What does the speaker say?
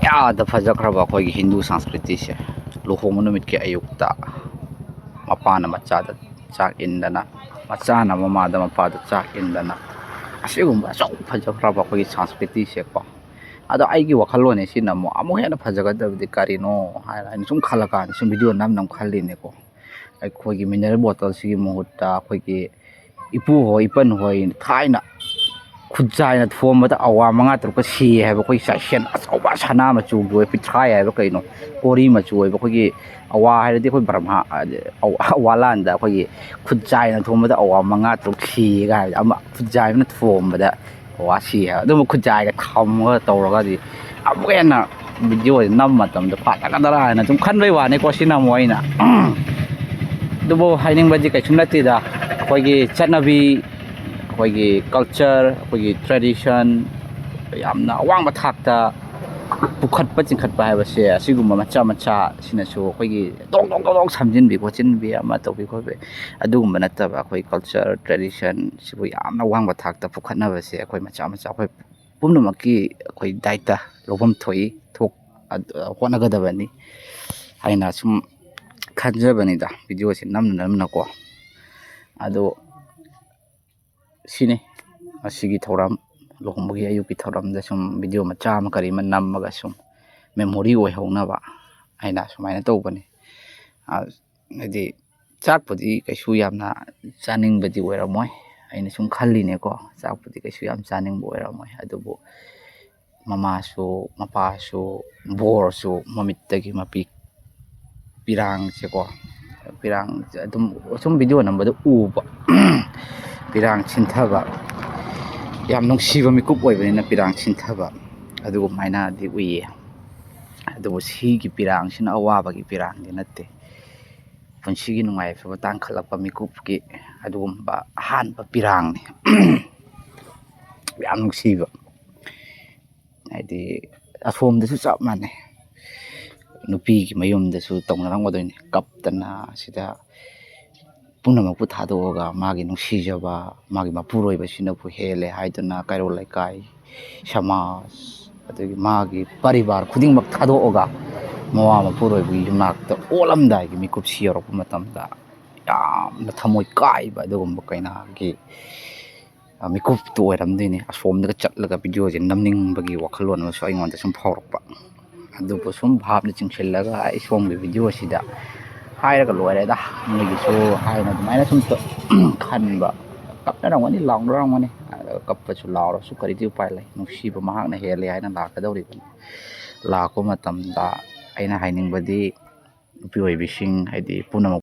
ꯌꯥꯗ ꯐꯖꯈ꯭ꯔꯕ ꯑꯩꯈꯣꯏꯒꯤ ꯍꯤꯟꯗꯨ ꯁꯪꯁꯀ꯭ꯔꯤꯇꯤꯁꯦ ꯂꯨꯍꯣꯡꯕ ꯅꯨꯃꯤꯠꯀꯤ ꯑꯌꯨꯛꯇ ꯃꯄꯥꯅ ꯃꯆꯥꯗ ꯆꯥꯛ ꯏꯟꯗꯅ ꯃꯆꯥꯅ ꯃꯃꯥꯗ ꯃꯄꯥꯗ ꯆꯥꯛ ꯏꯟꯗꯅ ꯑꯁꯤꯒꯨꯝꯕ ꯑꯆꯧ ꯐꯖꯈ꯭ꯔꯕ ꯑꯩꯈꯣꯏꯒꯤ ꯁꯪꯁꯀ꯭ꯔꯤꯇꯤꯁꯦꯀꯣ ꯑꯗꯣ ꯑꯩꯒꯤ ꯋꯥꯈꯜꯂꯣꯟꯅꯦ ꯁꯤꯅ ꯑꯃꯨꯛ ꯍꯦꯟꯅ ꯐꯖꯒꯗꯕꯗꯤ ꯀꯔꯤꯅꯣ ꯍꯥꯏꯔ ꯑꯩꯅ ꯁꯨꯝ ꯈꯜꯂꯀꯥꯟꯗ ꯁꯨꯝ ꯚꯤꯗꯤꯑꯣ ꯅꯝ ꯈꯜꯂꯤꯅꯦꯀꯣ ꯑꯩꯈꯣꯏꯒꯤ ꯃꯤꯅꯔꯦꯜ ꯕꯣꯇꯜꯁꯤꯒꯤ ꯃꯍꯨꯠꯇ ꯑꯩꯈꯣꯏꯒꯤ ꯏꯄꯨꯍꯣꯏ ꯏꯄꯟꯍꯣꯏ ꯊꯥꯏꯅ ꯈꯨꯠꯖꯥꯏꯅ ꯊꯣꯝꯕꯗ ꯑꯋꯥ 5-6 ꯁꯤꯌꯦ ꯍꯥꯏꯕ ꯑꯩꯈꯣꯏ ꯆꯥꯏꯁꯦꯟ ꯑꯆꯧꯕ ꯁꯅꯥ ꯃꯆꯨꯒꯤ ꯑꯣꯏ ꯄꯤꯊ꯭ꯔꯥꯏ ꯍꯥꯏꯕ ꯀꯩꯅꯣ ꯀꯣꯔꯤ ꯃꯆꯨ ꯑꯣꯏꯕ ꯑꯩꯈꯣꯏꯒꯤ ꯑꯋꯥ ꯍꯥꯏꯔꯗꯤ ꯑꯩꯈꯣꯏ ꯕ꯭ꯔꯍ꯭ꯃ ꯑꯋꯥꯂꯥꯟꯗ ꯑꯩꯈꯣꯏꯒꯤ ꯈꯨꯠꯖꯥꯏꯅ ꯊꯣꯝꯕꯗ ꯑꯋꯥ 5-6 ꯁꯤꯌꯦꯒ ꯍꯥꯏꯕꯗ ꯑꯃ ꯈꯨꯠꯖꯥꯏꯅ ꯊꯣꯝꯕꯗ ꯑꯋꯥ ꯁꯤꯌꯦ ꯍꯥꯏꯕ ꯑꯗꯨꯝꯕ ꯈꯨꯠꯖꯥꯏꯒ ꯊꯝꯃꯒ ꯇꯧꯔꯒꯗꯤ ꯑꯃꯨꯛ ꯍꯦꯟꯅ ꯚꯤꯗꯤꯑꯣꯁꯦ ꯅꯝꯕ ꯃꯇꯝꯗ ꯐꯖꯒꯗ꯭ꯔꯥ ꯍꯥꯏꯅ ꯁꯨꯝ ꯈꯟꯕꯩ ꯋꯥꯅꯤꯀꯣ ꯁꯤꯅ ꯑꯃꯨꯛ ꯑꯩꯅ ꯑꯗꯨꯕꯨ ꯍꯥꯏꯅꯤꯡꯕꯗꯤ ꯀꯩꯁꯨ ꯅꯠꯇꯦꯗ ꯑꯩꯈꯣꯏꯒꯤ ꯆꯠꯅꯕꯤ ꯑꯩꯈꯣꯏꯒꯤ ꯀꯜꯆꯔ ꯑꯩꯈꯣꯏꯒꯤ ꯇ꯭ꯔꯦꯗꯤꯁꯟ ꯌꯥꯝꯅ ꯑꯋꯥꯡꯕ ꯊꯥꯛꯇ ꯄꯨꯈꯠꯄ ꯆꯤꯡꯈꯠꯄ ꯍꯥꯏꯕꯁꯦ ꯑꯁꯤꯒꯨꯝꯕ ꯃꯆꯥ ꯁꯤꯅꯁꯨ ꯑꯩꯈꯣꯏꯒꯤ ꯗꯣꯡ ꯁꯝꯖꯤꯟꯕꯤ ꯈꯣꯠꯆꯤꯟꯕꯤ ꯑꯃ ꯇꯧꯕꯤ ꯈꯣꯠꯄꯤ ꯑꯗꯨꯒꯨꯝꯕ ꯅꯠꯇꯕ ꯑꯩꯈꯣꯏ ꯀꯜꯆꯔ ꯇ꯭ꯔꯦꯗꯤꯁꯟ ꯁꯤꯕꯨ ꯌꯥꯝꯅ ꯑꯋꯥꯡꯕ ꯊꯥꯛꯇ ꯄꯨꯈꯠꯅꯕꯁꯦ ꯑꯩꯈꯣꯏ ꯃꯆꯥ ꯑꯩꯈꯣꯏ ꯄꯨꯝꯅꯃꯛꯀꯤ ꯑꯩꯈꯣꯏ ꯗꯥꯏꯇ ꯂꯧꯐꯝ ꯊꯣꯛꯏ ꯍꯣꯠꯅꯒꯗꯕꯅꯤ ꯍꯥꯏꯅ ꯁꯨꯝ ꯈꯟꯖꯕꯅꯤꯗ ꯚꯤꯗꯤꯑꯣꯁꯦ ꯅꯝꯅꯀꯣ ꯑꯗꯣ ꯁꯤꯅꯤ ꯃꯁꯤꯒꯤ ꯊꯧꯔꯝ ꯂꯨꯍꯣꯡꯕꯒꯤ ꯑꯌꯨꯛꯀꯤ ꯊꯧꯔꯝꯗ ꯁꯨꯝ ꯚꯤꯗꯤꯑꯣ ꯃꯆꯥ ꯑꯃ ꯀꯔꯤ ꯑꯃ ꯅꯝꯃꯒ ꯁꯨꯝ ꯃꯦꯃꯣꯔꯤ ꯑꯣꯏꯍꯧꯅꯕ ꯑꯩꯅ ꯁꯨꯃꯥꯏꯅ ꯇꯧꯕꯅꯤ ꯍꯥꯏꯗꯤ ꯆꯥꯛꯄꯨꯗꯤ ꯀꯩꯁꯨ ꯌꯥꯝꯅ ꯆꯥꯅꯤꯡꯕꯗꯤ ꯑꯣꯏꯔꯝꯃꯣꯏ ꯑꯩꯅ ꯁꯨꯝ ꯈꯜꯂꯤꯅꯦꯀꯣ ꯆꯥꯛꯄꯨꯗꯤ ꯀꯩꯁꯨ ꯌꯥꯝ ꯆꯥꯅꯤꯡꯕ ꯑꯣꯏꯔꯝꯃꯣꯏ ꯑꯗꯨꯕꯨ ꯃꯃꯥꯁꯨ ꯃꯄꯥꯁꯨ ꯕꯣꯔꯁꯨ ꯃꯃꯤꯠꯇꯒꯤ ꯃꯄꯤ ꯄꯤꯔꯥꯡꯁꯦꯀꯣ ꯄꯤꯔꯥꯡꯁꯦ ꯑꯗꯨꯝ ꯁꯨꯝ ꯚꯤꯗꯤꯑꯣ ꯅꯝꯕꯗ ꯎꯕ ꯄꯤꯔꯥꯡ ꯁꯤꯟꯊꯕ ꯌꯥꯝ ꯅꯨꯡꯁꯤꯕ ꯃꯤꯀꯨꯞ ꯑꯣꯏꯕꯅꯤꯅ ꯄꯤꯔꯥꯡ ꯁꯤꯟꯊꯕ ꯑꯗꯨꯒꯨꯝꯃꯥꯏꯅꯗꯤ ꯎꯏꯌꯦ ꯑꯗꯨꯕꯨ ꯁꯤꯒꯤ ꯄꯤꯔꯥꯡꯁꯤꯅ ꯑꯋꯥꯕꯒꯤ ꯄꯤꯔꯥꯡꯗꯤ ꯅꯠꯇꯦ ꯄꯨꯟꯁꯤꯒꯤ ꯅꯨꯡꯉꯥꯏ ꯌꯥꯏꯐꯕ ꯇꯥꯡꯈꯠꯂꯛꯄ ꯃꯤꯀꯨꯞꯀꯤ ꯑꯗꯨꯒꯨꯝꯕ ꯑꯍꯥꯟꯕ ꯄꯤꯔꯥꯡꯅꯤ ꯌꯥꯝ ꯅꯨꯡꯁꯤꯕ ꯍꯥꯏꯗꯤ ꯑꯁꯣꯝꯗꯁꯨ ꯆꯞ ꯃꯥꯟꯅꯩ ꯅꯨꯄꯤꯒꯤ ꯃꯌꯨꯝꯗꯁꯨ ꯇꯧꯅꯔꯝꯒꯗꯣꯏꯅꯤ ꯀꯞꯇꯅ ꯁꯤꯗ ꯄꯨꯝꯅꯃꯛꯄꯨ ꯊꯥꯗꯣꯛꯑꯒ ꯃꯥꯒꯤ ꯅꯨꯡꯁꯤꯖꯕ ꯃꯥꯒꯤ ꯃꯄꯨꯔꯣꯏꯕꯁꯤꯅꯕꯨ ꯍꯦꯜꯂꯦ ꯍꯥꯏꯗꯨꯅ ꯀꯩꯔꯣꯜ ꯂꯩꯀꯥꯏ ꯁꯃꯥꯖ ꯑꯗꯒꯤ ꯃꯥꯒꯤ ꯄꯔꯤꯕꯥꯔ ꯈꯨꯗꯤꯡꯃꯛ ꯊꯥꯗꯣꯛꯑꯒ ꯃꯋꯥ ꯃꯄꯨꯔꯣꯏꯕꯒꯤ ꯌꯨꯝꯅꯥꯛꯇ ꯑꯣꯜꯂꯝꯗꯥꯏꯒꯤ ꯃꯤꯀꯨꯞꯁꯤ ꯌꯧꯔꯛꯄ ꯃꯇꯝꯗ ꯌꯥꯝꯅ ꯊꯃꯣꯏ ꯀꯥꯏꯕ ꯑꯗꯨꯒꯨꯝꯕ ꯀꯩꯅꯥꯒꯤ ꯃꯤꯀꯨꯞꯇꯨ ꯑꯣꯏꯔꯝꯗꯣꯏꯅꯤ ꯑꯁꯣꯝꯗꯒ ꯆꯠꯂꯒ ꯚꯤꯗꯤꯑꯣꯁꯦ ꯅꯝꯅꯤꯡꯕꯒꯤ ꯋꯥꯈꯜꯂꯣꯟ ꯑꯃꯁꯨ ꯑꯩꯉꯣꯟꯗ ꯁꯨꯝ ꯐꯥꯎꯔꯛꯄ ꯑꯗꯨꯕꯨ ꯁꯨꯝ ꯚꯥꯞꯅ ꯆꯤꯡꯁꯤꯜꯂꯒ ꯑꯩ ꯁꯣꯝꯒꯤ ꯚꯤꯗꯤꯑꯣꯁꯤꯗ ꯍꯥꯏꯔꯒ ꯂꯣꯏꯔꯦꯗ ꯃꯣꯏꯒꯤꯁꯨ ꯍꯥꯏꯅ ꯑꯗꯨꯃꯥꯏꯅ ꯁꯨꯝ ꯈꯟꯕ ꯀꯞꯅꯔꯝꯒꯅꯤ ꯂꯥꯎꯅꯔꯝꯒꯅꯤ ꯀꯞꯄꯁꯨ ꯂꯥꯎꯔꯁꯨ ꯀꯔꯤꯗꯤ ꯎꯄꯥꯏ ꯂꯩ ꯅꯨꯡꯁꯤꯕ ꯃꯍꯥꯛꯅ ꯍꯦꯜꯂꯦ ꯍꯥꯏꯅ ꯂꯥꯛꯀꯗꯧꯔꯤꯕꯅꯤ ꯂꯥꯛꯄ ꯃꯇꯝꯗ ꯑꯩꯅ ꯍꯥꯏꯅꯤꯡꯕꯗꯤ ꯅꯨꯄꯤ ꯑꯣꯏꯕꯤꯁꯤꯡ ꯍꯥꯏꯗꯤ ꯄꯨꯝꯅꯃꯛ